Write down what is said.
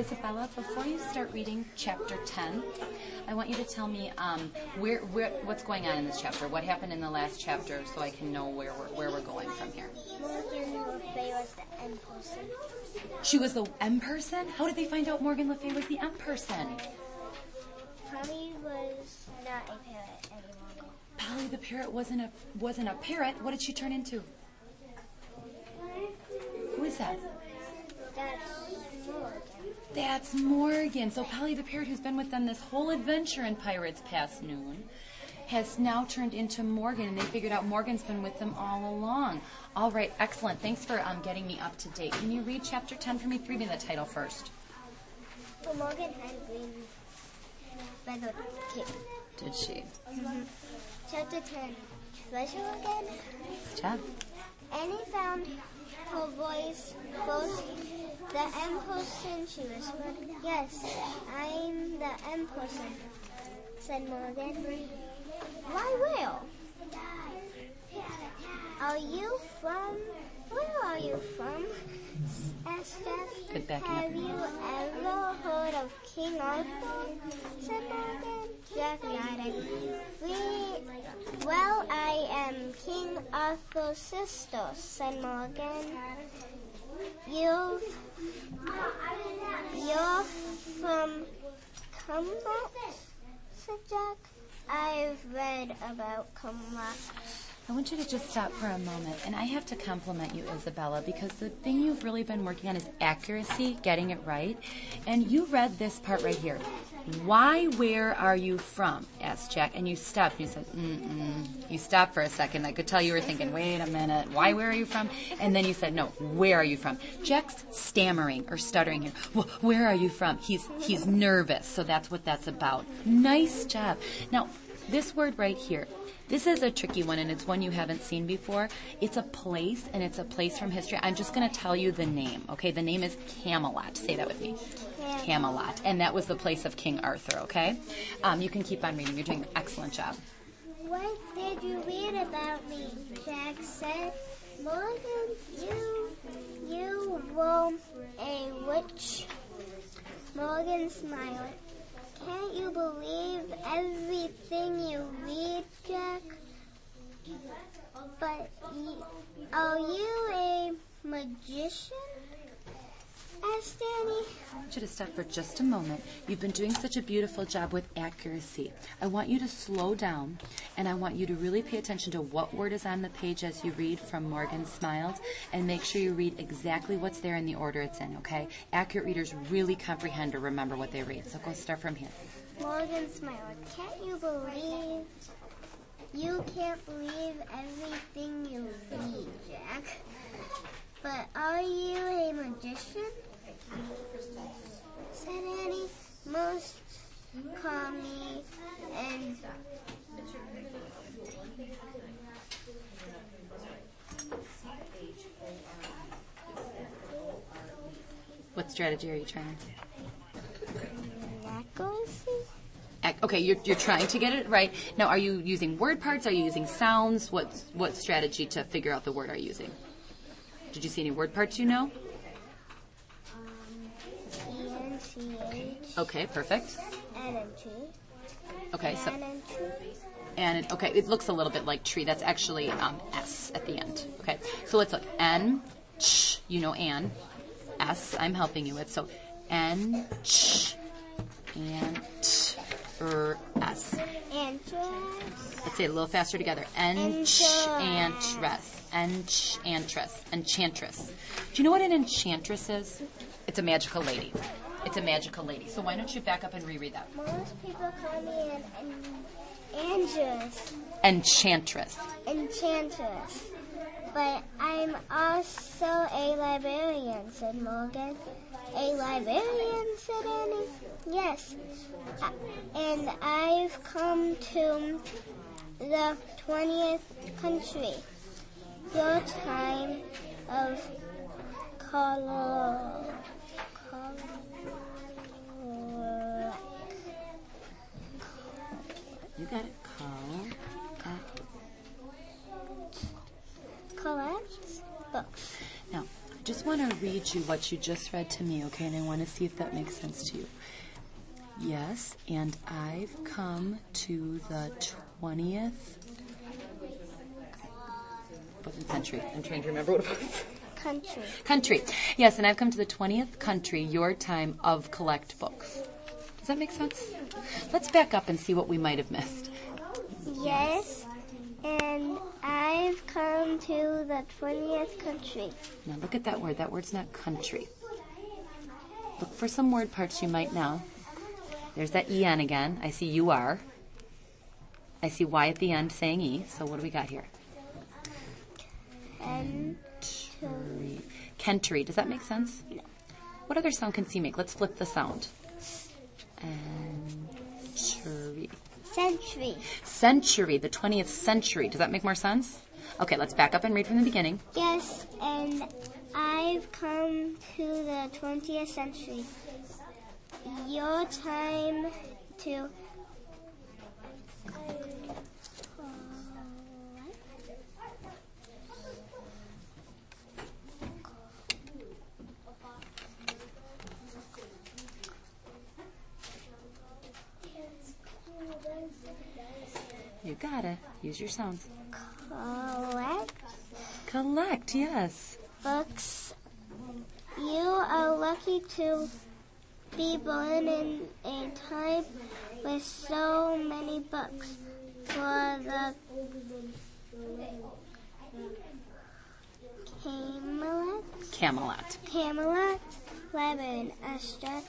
Isabella, before you start reading chapter 10, I want you to tell me what's going on in this chapter. What happened in the last chapter, so I can know where we're going from here. Morgan Le Fay was the M person. She was the M person? How did they find out Morgan Le Fay was the M person? Polly was not a parrot anymore. Polly the parrot wasn't a parrot. What did she turn into? Who is that? That's Morgan. That's Morgan. So Polly the parrot, who's been with them this whole adventure in Pirates Past Noon, has now turned into Morgan, and they figured out Morgan's been with them all along. All right, excellent. Thanks for getting me up to date. Can you read chapter 10 for me? Read me the title first. Well, Morgan had green feathered cape. Did she? Mm-hmm. Chapter 10. Treasure again? Nice job. Annie found her voice close. The M person, she whispered. Yes, I'm the M person, said Morgan. Why, where? Are you from? Where are you from? Asked Jack. Good backing up. Have you ever heard of King Arthur? Said Morgan. Jack nodded. Well, I am King Arthur's sister, said Morgan. You're from Camelot, said Jack. I've read about Camelot. I want you to just stop for a moment, and I have to compliment you, Isabella, because the thing you've really been working on is accuracy, getting it right. And you read this part right here. Why, where are you from? Asked Jack, and you stopped, and you said, You stopped for a second. I could tell you were thinking, wait a minute, why, where are you from? And then you said, no, where are you from? Jack's stammering or stuttering here. Well, where are you from? He's nervous, so that's what that's about. Nice job. Now, this word right here, this is a tricky one, and it's one you haven't seen before. It's a place, and it's a place from history. I'm just going to tell you the name, okay? The name is Camelot. Say that with me. Camelot. And that was the place of King Arthur, okay? You can keep on reading. You're doing an excellent job. What did you read about me? Jack said. Morgan, you were a witch. Morgan smiled. Can't you believe everything you read, Jack? But are you a magician? Asked Danny. I want you to stop for just a moment. You've been doing such a beautiful job with accuracy. I want you to slow down, and I want you to really pay attention to what word is on the page as you read from Morgan Smiled, and make sure you read exactly what's there in the order it's in, okay? Accurate readers really comprehend or remember what they read. So go start from here. Morgan smiled. You can't believe everything you read, Jack. But are you a magician? Said Annie. Most call me and What strategy are you trying? accuracy? Okay, you're trying to get it right. Now, are you using word parts? Are you using sounds? What strategy to figure out the word are you using? Did you see any word parts you know? E-N-C-H. Okay, perfect. N-N-T. Okay, so N-N-T. and it looks a little bit like tree. That's actually S at the end. Okay, so let's look. N, ch, you know, Ann. S, I'm helping you with. So N, ch, and t, S. Entrance. Let's say it a little faster together. Enchantress. Enchantress. Do you know what an enchantress is? It's a magical lady. It's a magical lady. So why don't you back up and reread that? Most people call me an Enchantress. enchantress. But I'm also a librarian, said Morgan. A librarian, said Annie. Yes. And I've come to the 20th country. Your time of color. You got it. Collect books. Now, I just want want to read you what you just read to me, okay? And I want to see if that makes sense to you. Yes, and I've come to the 20th. Wasn't century. I'm trying to remember what it was. Country. Yes, and I've come to the 20th country, your time, of collect books. Does that make sense? Let's back up and see what we might have missed. Yes, and I've come to the 20th country. Now look at that word. That word's not country. Look for some word parts you might know. There's that EN again. I see you are. I see Y at the end saying E. So what do we got here? Kentry. Does that make sense? No. What other sound can C make? Let's flip the sound. Century, the 20th century. Does that make more sense? Okay, let's back up and read from the beginning. Yes, and I've come to the 20th century. Your time to You got it. Use your sounds. collect Yes. books. You are lucky to be born in a time with so many books. For the Camelot, Camelot. Laban, Ashtok,